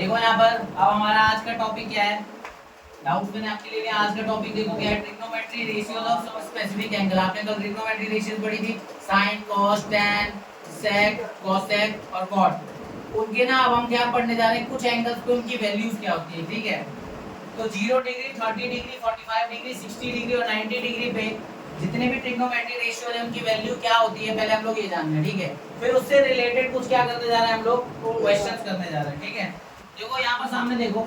देखो यहाँ पर अब हमारा आज का टॉपिक क्या है, डाउट मैंने आपके लिए आज का टॉपिक देखो क्या है, trigonometry ratios of some specific angle. आपने कल ट्रिग्नोमेट्री रेशियोज पढ़ी थी, sine cos tan sec cosec और कॉट। उनके ना अब हम क्या पढ़ने जा रहे हैं, कुछ एंगल्स पे उनकी वैल्यूज क्या होती है। ठीक है, तो 0 डिग्री 30 डिग्री 45 डिग्री 60 डिग्री और 90 डिग्री पे जितने भी ट्रिग्नोमेट्री रेशियो है उनकी वैल्यू क्या होती है, पहले हम लोग ये जान लें। ठीक है, फिर उससे रिलेटेड कुछ क्या करने जा रहे हैं हम लोग, क्वेश्चंस करने जा रहे हैं। ठीक है, देखो यहाँ पर सामने देखो,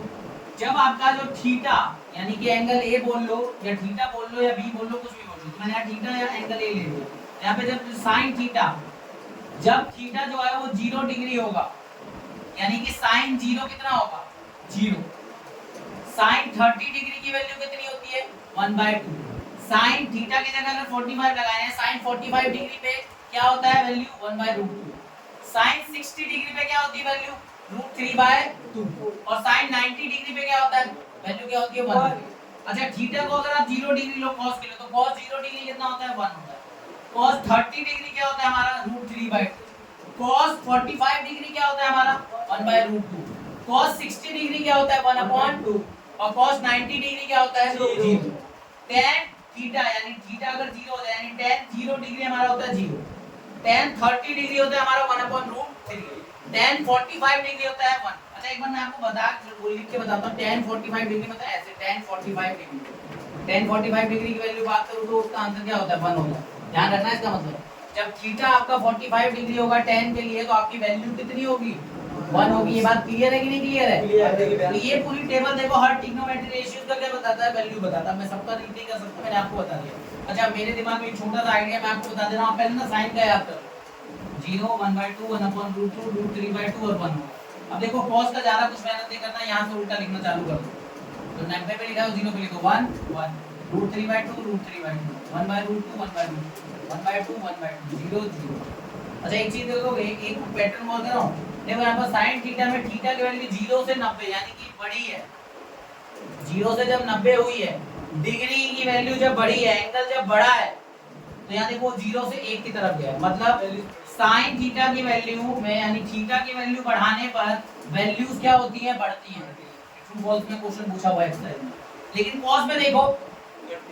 जब आपका जो थीटा यानी कि एंगल ए बोल लो या थीटा बोल लो या बी बोल लो, कुछ भी बोल लो, तो मैंने यहाँ थीटा या एंगल ए ले लिया। यहाँ पे जब साइन थीटा, जब थीटा जो है वो 0 डिग्री होगा, यानी कि साइन 0 कितना होगा, 0। साइन 30 डिग्री की वैल्यू कितनी होती है, 1/2। साइन थीटा की जगह अगर 45 लगाए हैं, साइन 45 डिग्री पे क्या होता है वैल्यू, 1/√2। साइन 60 डिग्री पे क्या होती है वैल्यू, √3/2। और साइन 90 डिग्री पे क्या होता है वैल्यू, क्या होती है 1। अच्छा, थीटा को अगर आप 0 डिग्री लो कॉस के लिए, तो कॉस 0 डिग्री कितना होता है, 1 होता है। कॉस 30 डिग्री क्या होता है हमारा, √3/2। कॉस 45 डिग्री क्या होता है हमारा, 1/√2। कॉस 60 डिग्री क्या होता है, 1/2। और cos 90 डिग्री क्या होता है, 0। tan थीटा यानी थीटा अगर 0 हो जाए, यानी tan 0 डिग्री हमारा होता है 0। tan 30 डिग्री होता है हमारा 1/√3। tan 45 डिग्री होता है 1। अच्छा, एक बार मैं आपको लिख के बताता हूँ, tan 45 डिग्री मतलब ऐसे, tan 45 डिग्री, tan 45 डिग्री की वैल्यू बात करूँ तो उसका आंसर क्या होता है, 1 होता है। ध्यान रखना है इसका मतलब, जब थीटा आपका 45 डिग्री होगा tan के लिए, तो आपकी वैल्यू कितनी होगी, 1 होगी। ये बात क्लियर है कि नहीं क्लियर है? तो ये पूरी टेबल देखो, हर ट्रिग्नोमेट्री रेशियोज का क्या बताता है, वैल्यू बताता है। मैं सबका रीड नहीं कर सकता, मैंने आपको बता दिया। अच्छा, मेरे दिमाग में एक छोटा सा आइडिया मैं आपको बता दे रहा हूं। पहले ना साइन का याद करो, 0 1/2 1/√2 √3/2 और 1। अब देखो cos का ज्यादा कुछ मेहनत नहीं करना, यहां से उल्टा लिखना चालू कर दो। तो 90 पे लिखा हो, 0 पे लिखो 1 1 √3/2 √3/2 1/√2 1/2 1/2 1/2 0 0। अच्छा, एक चीज देखो, एक पैटर्न बोल रहा हूं। देखो यहाँ पर साइन थीटा में थीटा की वैल्यू 0 से 90 यानी कि बड़ी है। 0 से जब 90 हुई है, डिग्री की वैल्यू जब बड़ी है, एंगल जब बड़ा है, तो यहाँ देखो 0 से 1 की तरफ गया है। मतलब साइन थीटा की वैल्यू में यानी थीटा की वैल्यू बढ़ाने पर वैल्यूज क्या होती है, बढ़ती हैं। ट्रू फॉल्स में क्वेश्चन पूछा हुआ है एक्सरसाइज में। लेकिन कॉस में देखो,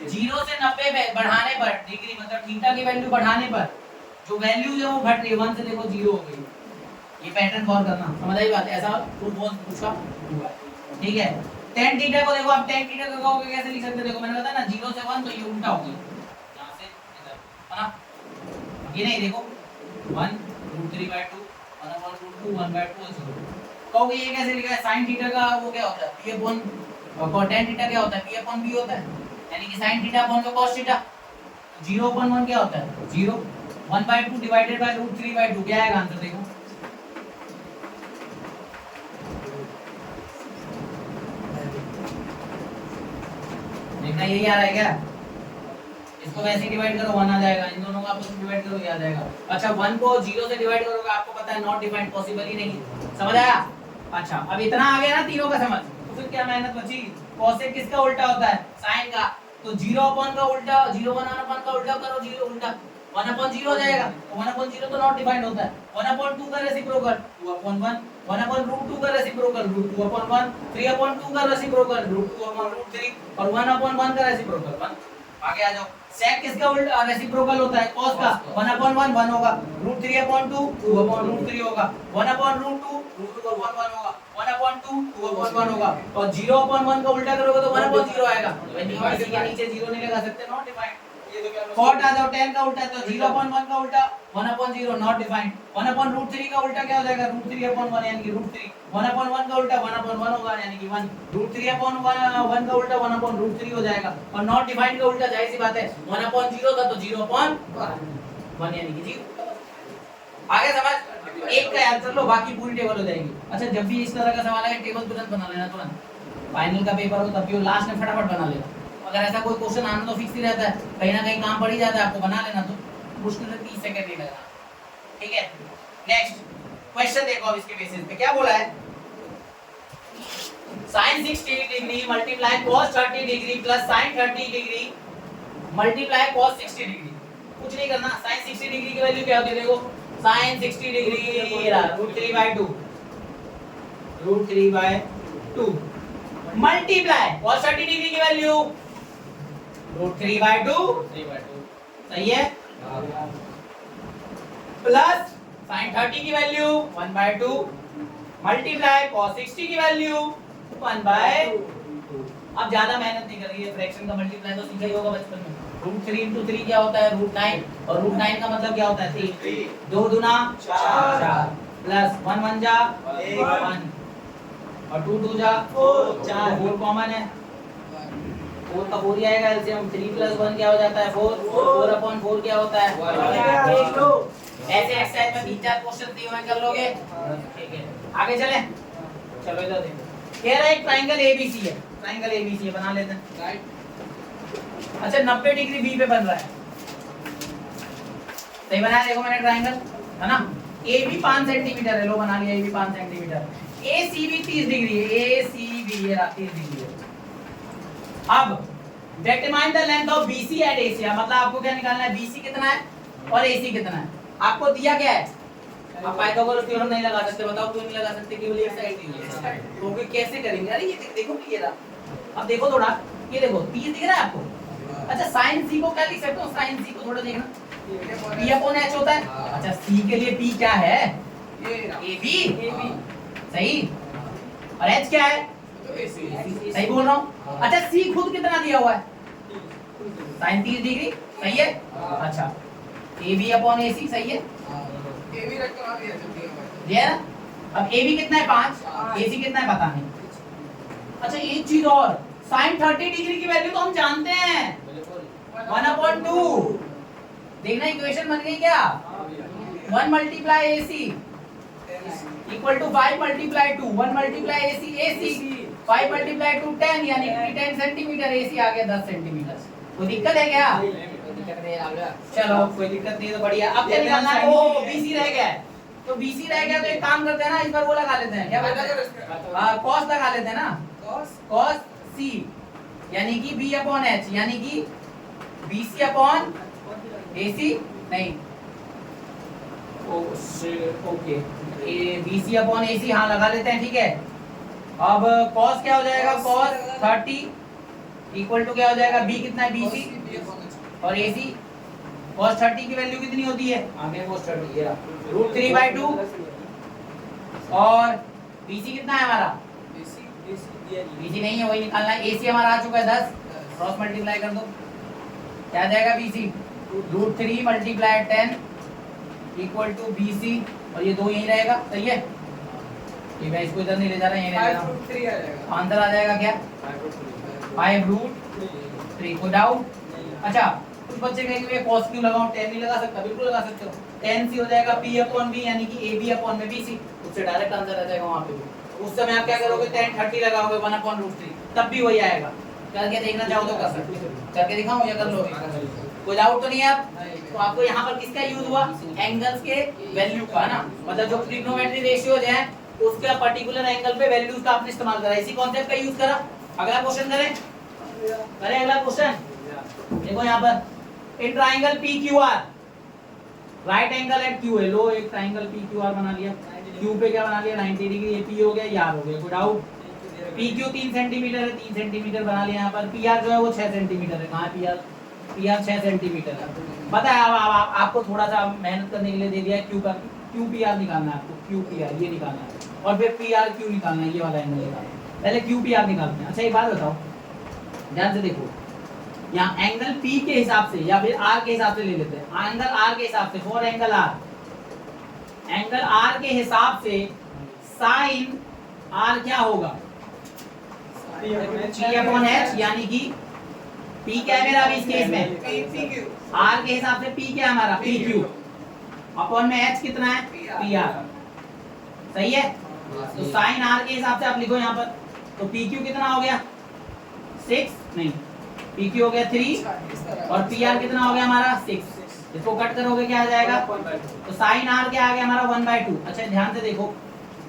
0 से 90 में बढ़ाने पर डिग्री मतलब थीटा की वैल्यू बढ़ाने पर जो वैल्यू है वो घट रही है, 1 से देखो 0 हो गई। ये पैटर्न फॉलो करना, समझ आई बात है? ऐसा ट्रू फॉल्स पूछा हुआ है। ठीक है, tan थीटा को देखो, आप tan थीटा को कहोगे कैसे लिख सकते हैं, देखो मैंने बताया ना 0 से 1, तो ये उल्टा हो गया, यहां से इधर है ना, ये नहीं देखो 1 √3/2 1/√2 1/2 0। कहोगे ये कैसे लिखा है, sin थीटा का वो क्या होता है, p/, और tan थीटा क्या होता है, p/b होता है, यानी कि sin थीटा अपॉन में cos थीटा। 0/1 क्या होता है, 0। 1/2 डिवाइडेड बाय √3/2 क्या आएगा आंसर, देखो देखना, यही आ रहा है क्या? इसको वैसे डिवाइड करो 1 आ जाएगा, इन दोनों को आपस में डिवाइड करो, ये आ जाएगा। अच्छा, 1 को 0 से डिवाइड करोगे, आपको पता है नॉट डिफाइंड, पॉसिबल ही नहीं है। समझ आया? अच्छा, अब इतना आ गया ना तीनों का समझ, तो फिर क्या मेहनत बची, cosec किसका उल्टा होता है, sin का। तो 0/1 का उल्टा, 0/1 का उल्टा करो, 0 उल्टा 1/0 हो जाएगा। तो 1/0 तो नॉट डिफाइंड होता है। 1/2 का रेसिप्रोकल 2/1, 1/√2 का रेसिप्रोकल √2/1, 3/2 का रेसिप्रोकल √2/√3 और 1/1 का रेसिप्रोकल 1। आगे आ जाओ, sec किसका उल्टा रेसिप्रोकल होता है, cos का। 1/1 1 होगा, √3/2 2/√3 होगा, 1/√2 √2/1 होगा, 1/2 2/1 होगा, और 0/1 का उल्टा करोगे तो 1/0 आएगा। तो इसी के नीचे 0 नहीं लगा सकते, नॉट डिफाइंड। cot आ जाओ, tan का उल्टा, तो 0/1 का उल्टा 1/0 नॉट डिफाइंड। 1/√3 का उल्टा क्या हो जाएगा, √3/1 यानी कि √3। 1/1 का उल्टा 1/1 होगा यानी कि 1। √3/1 का उल्टा 1/√3 हो जाएगा, और नॉट डिफाइंड का उल्टा जाहिर सी बात है 1/0 था तो 0/1 यानी कि 0। आगे समझ, एक का आंसर लो, बाकी पूरी टेबल हो जाएगी। अच्छा, जब भी इस तरह का सवाल आए टेबल तुरंत बना लेना, तुरंत फाइनल का पेपर हो तब भी लास्ट में फटाफट बना लेना। अगर ऐसा कोई क्वेश्चन आना तो फिक्स ही रहता है, कहीं ना कहीं काम पड़ ही जाता है, आपको बना लेना, तो मुश्किल से 30 सेकंड नहीं लगना। ठीक है, नेक्स्ट क्वेश्चन देखो, अब इसके बेसिस पे क्या बोला है, sin 60 degree multiply cos 30 degree plus sin 30 degree multiply cos 60 degree. कुछ नहीं करना, sin 60 डिग्री की वैल्यू क्या होती है, देखो sin 60 degree √3/2 √3/2 multiply cos 30 degree की वैल्यू √3/2 सही है, प्लस sin 30 की वैल्यू 1/2 मल्टीप्लाई cos 60 की वैल्यू 1/2। अब ज्यादा मेहनत नहीं करेंगे, फ्रैक्शन का मल्टीप्लाई तो सीखा ही होगा बचपन में। √3 × 3 क्या होता है √9, और √9 का मतलब क्या होता है 3, 2 दूना 4 प्लस 1 1 जा 1 और 2 2 जा 4, 4 कॉमन है, 4 का 4 ही आएगा एलसीएम। 3 + 1 क्या हो जाता है 4, 4/4 क्या होता है 1। ऐसे एक्सरसाइज में 3-4 क्वेश्चन दिए हुए कर लोगे, ठीक है। आगे चले, चलो इधर देखो, कह रहा है एक ट्रायंगल एबीसी है, ट्रायंगल एबीसी है, बना लेते हैं। राइट, अच्छा 90 डिग्री बी पे बन रहा है, सही बनाया, देखो मैंने ट्रायंगल, है ना। AB 5 सेंटीमीटर है, लो बना लिया AB 5 सेंटीमीटर। ACB 30 डिग्री है, ACB ये 30 डिग्री है। अब determine the length of BC at AC, मतलब आपको क्या निकालना है, BC कितना है और AC कितना है। आपको दिया क्या है, आप पाइथागोरस थ्योरम नहीं लगा सकते, बताओ क्यों नहीं लगा सकते, केवल एक साइड दी हुई है, क्योंकि कैसे करेंगे, अरे ये देखो ये रहा, अब देखो थोड़ा, ये देखो 30 दिख रहा है आपको। अच्छा sin C को क्या लिख सकते हो, sin C को थोड़ा देखना, P/H होता है। अच्छा C के लिए P क्या है, AB सही, और H क्या है, सही बोल रहा हूँ। अच्छा C खुद कितना दिया हुआ है, sin 30 डिग्री, सही है। अच्छा AB/AC सही है, AB रख के मार दिया दिया ना। अब AB कितना है 5, AC कितना है पता नहीं। अच्छा एक चीज और, sin 30 डिग्री की वैल्यू तो हम जानते हैं 1/2, देखना इक्वेशन बन गई क्या, 1 × AC = 5 × 2, 1 × AC 5 × 2 10, यानी कि 10 सेंटीमीटर, AC आ गया 10 सेंटीमीटर। कोई दिक्कत है क्या, चलो कोई दिक्कत नहीं, तो बढ़िया। अब क्या निकालना है, ओ BC रह गया है, तो BC रह गया तो एक काम करते हैं ना, इस बार वो लगा लेते हैं, क्या बोलते हैं, cos लगा लेते हैं ना, cos C यानी कि B/H, यानी कि BC/AC नहीं, ओके BC/AC हाँ लगा लेते हैं, ठीक है। अब cos क्या हो जाएगा, cos 30 = क्या हो जाएगा, B कितना है BC और AC, cos 30 की वैल्यू कितनी होती है, आगे cos 30 ये रहा √3/2, और BC कितना है हमारा, BC नहीं है, वही निकालना है। AC हमारा आ चुका है 10, क्रॉस मल्टीप्लाई कर दो, क्या आ जाएगा BC, √3 × 10 = BC, और ये 2 यहीं रहेगा, सही है। ये मैं इसको इधर नहीं ले जा रहा, यहीं ले जा रहा हूं, आंसर आ जाएगा क्या 5√3। कोई डाउट, अच्छा कुछ बच्चे कहेंगे cos क्यों लगाऊं, tan नहीं लगा सकता, बिल्कुल लगा सकते हो, tan C हो जाएगा P/B, यानी कि AB/BC, उससे डायरेक्ट आंसर आ जाएगा वहां पे। उस समय आप क्या करोगे, tan 30 लगाओगे 1/√3, तब भी वही आएगा। करके देखना चाहो तो कर सकते हो, करके दिखाऊं या कर लोगे, कोई डाउट तो नहीं है आप। तो आपको यहाँ पर किसका यूज हुआ, एंगल्स के वैल्यू का ना, मतलब जो ट्रिग्नोमेट्री रेशियोज हैं उसका पर्टिकुलर एंगल पे वैल्यूज का आपने इस्तेमाल करा, इसी कॉन्सेप्ट का यूज करा। अगला क्वेश्चन करें, अगला क्वेश्चन देखो यहाँ पर, in triangle PQR right angle at Q है, लो एक ट्राइंगल PQR बना लिया, Q पे क्या बना लिया 90 डिग्री, ये P हो गया, यार हो गया, कोई डाउट। PQ 3 सेंटीमीटर है, 3 सेंटीमीटर बना लिया यहाँ पर, PR जो है वो 6 सेंटीमीटर है, कहाँ PR 6 सेंटीमीटर है। पता है अब आपको थोड़ा सा मेहनत करने के लिए दे दिया है, QPR निकालना है आपको, QPR ये निकालना है, और फिर PRQ निकालना है, ये वाला एंगल निकालना है। पहले QPR निकालते हैं। अच्छा एक बात बताओ, ध्यान से देखो, यहाँ एंगल P के हिसाब से या फिर R के हिसाब से ले लेते हैं, एंगल R के हिसाब से, for angle R, angle R के हिसाब से साइन R क्या होगा, P/H, यानी कि P क्या है मेरा अभी इस केस में, R के हिसाब से P क्या है हमारा PQ, अपॉन में H कितना है PR, सही है। तो साइन R के हिसाब से आप लिखो यहाँ पर, तो PQ कितना हो गया 6, नहीं PQ हो गया 3, और PR कितना हो गया हमारा 6, इसको कट करोगे क्या आ जाएगा, तो साइन R क्या आ गया हमारा 1/2। अच्छा ध्यान से देखो,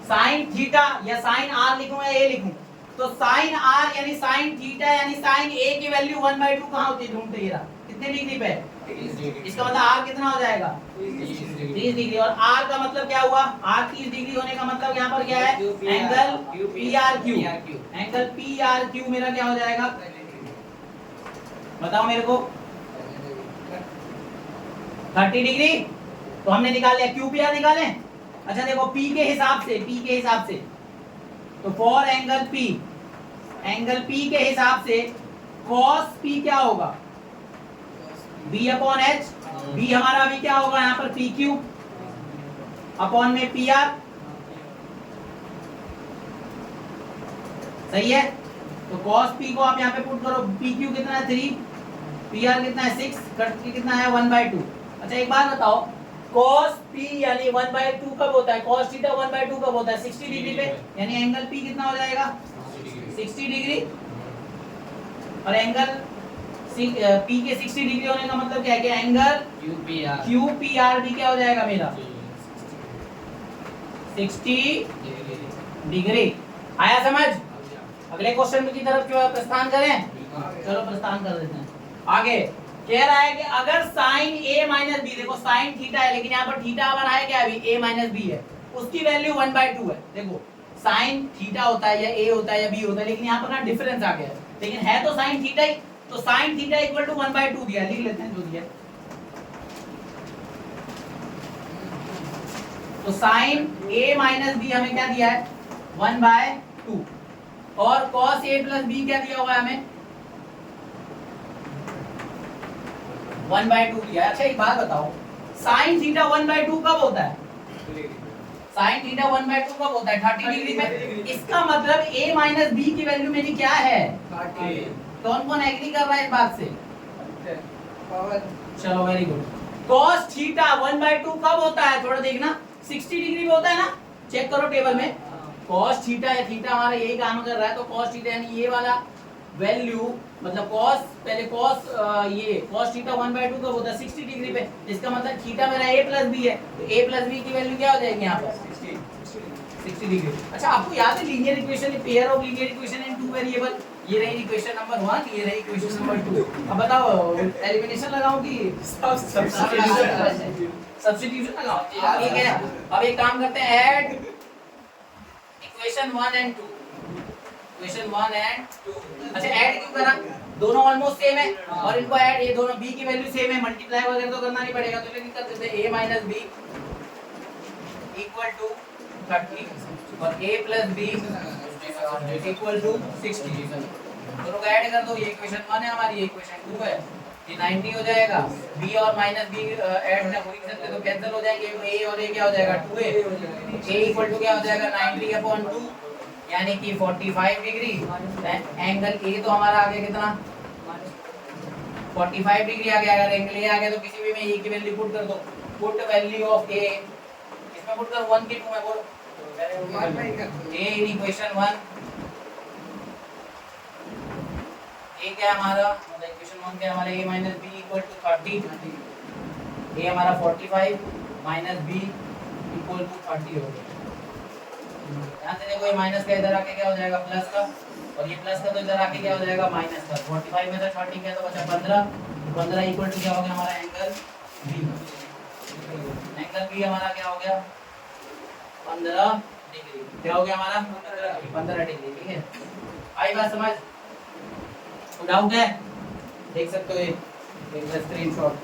साइन थीटा या साइन R लिखूं या A लिखूं, तो साइन R यानी साइन थीटा यानी साइन A की वैल्यू 1/2 कहाँ होती है, ढूंढते, ये रहा कितने डिग्री पे, इसका मतलब आर कितना हो जाएगा 30 डिग्री। और आर का मतलब क्या हुआ, आर 30 डिग्री होने का मतलब यहाँ पर क्या है, angle P R Q. Angle P R Q मेरा क्या हो जाएगा, बताओ मेरे को, 30 डिग्री। तो हमने निकाल लिया, क्यू पी आर निकाले। अच्छा देखो P के हिसाब से, तो फॉर एंगल P के हिसाब से cos P क्या होगा, B अपॉन H। B हमारा अभी क्या होगा यहाँ पर PQ अपॉन में PR। सही है। तो cos P को आप यहाँ पे पुट करो, PQ कितना है 3, PR कितना है 6, कट कितना है 1/2। अच्छा एक बात बताओ, cos P यानी 1/2 कब होता है, cos थीटा 1/2 कब होता है 60 डिग्री पे, यानी एंगल P कितना हो जाएगा 60 डिग्री। और एंगल P के 60 डिग्री होने का मतलब क्या है कि एंगल QPR भी क्या हो जाएगा मेरा 60 डिग्री। आया समझ। अगले क्वेश्चन की तरफ जो है प्रस्थान करें, चलो प्रस्थान कर देते हैं आगे। कह रहा है कि अगर साइन A माइनस बी, देखो साइन थीटा है लेकिन यहाँ पर थीटा बना है क्या अभी A माइनस बी है, उसकी वैल्यू 1/2 है। देखो साइन थीटा होता है या A होता है या B होता है, लेकिन यहाँ पर ना डिफरेंस आ गया है, लेकिन है तो साइन थीटा ही। तो साइन थीटा इक्वल टू 1/2 दिया, लिख लेते हैं जो दिया। तो साइन A माइनस बी हमें क्या दिया है 1/2, और cos A प्लस बी क्या दिया हुआ है हमें 1/2 दिया। अच्छा एक बात बताओ, साइन थीटा 1/2 कब होता है, साइन थीटा 1/2 कब होता है 30 डिग्री में। इसका मतलब A माइनस बी की वैल्यू मेरी क्या है 30। कौन कौन एग्री कर रहा है इस बात से, चलो वेरी गुड। cos थीटा 1/2 कब होता है, थोड़ा देखना 60 डिग्री में होता है ना, चेक करो टेबल में। cos थीटा है, थीटा हमारा यही काम कर रहा है, तो cos थीटा यानी ये वाला वैल्यू, मतलब cos पहले cos ये cos थीटा 1/2 कब होता है 60 डिग्री पे। इसका मतलब थीटा मेरा A प्लस बी है, तो A प्लस बी की वैल्यू क्या हो जाएगी यहाँ पर 60 डिग्री। अच्छा आपको याद है linear equation, pair of linear equation in two variable, ये रही इक्वेशन नंबर 1, ये रही इक्वेशन नंबर 2। अब बताओ एलिमिनेशन लगाऊं कि सब्स्टिट्यूशन लगाऊं, ठीक है। अब एक काम करते हैं, add equation 1 and 2, equation 1 and 2। अच्छा ऐड क्यों करा, दोनों ऑलमोस्ट सेम है और इनको ऐड, ये दोनों b की वैल्यू सेम है, मल्टीप्लाई वगैरह तो करना नहीं पड़ेगा, तो लेकिन कर देते हैं a minus b equal to 30 और a plus b equal to 60। दोनों को ऐड कर दो, ये इक्वेशन 1 है हमारी, ये इक्वेशन 2 है, ये 90 हो जाएगा। b और माइनस b ऐड ना हो ही सकते तो कैंसिल हो जाएंगे, a और a क्या हो जाएगा 2a, a इक्वल टू क्या हो जाएगा 90/2 यानी कि 45 डिग्री। एंगल A तो हमारा आ गया कितना 45 डिग्री आ गया। अगर एंगल A आ गया तो किसी भी में A की वैल्यू पुट कर दो, पुट वैल्यू ऑफ A, इसमें पुट कर 1 की 2 में बोलो A इन इक्वेशन 1, A क्या है हमारा, मतलब इक्वेशन 1 क्या है हमारा, A minus B equal to 30, A हमारा 45 माइनस B इक्वल टू 30 हो गया। यहाँ से देखो ये माइनस का इधर आके क्या हो जाएगा प्लस का, और ये प्लस का तो इधर आके क्या हो जाएगा माइनस का। 45 में से 30 गया तो बचा 15 इक्वल टू क्या हो गया हमारा एंगल B। एंगल B हमारा क्या हो गया 15 डिग्री, क्या हो गया हमारा 15 डिग्री, ठीक है। आई बात समझ, डाउट है देख सकते हो, एक स्क्रीनशॉट।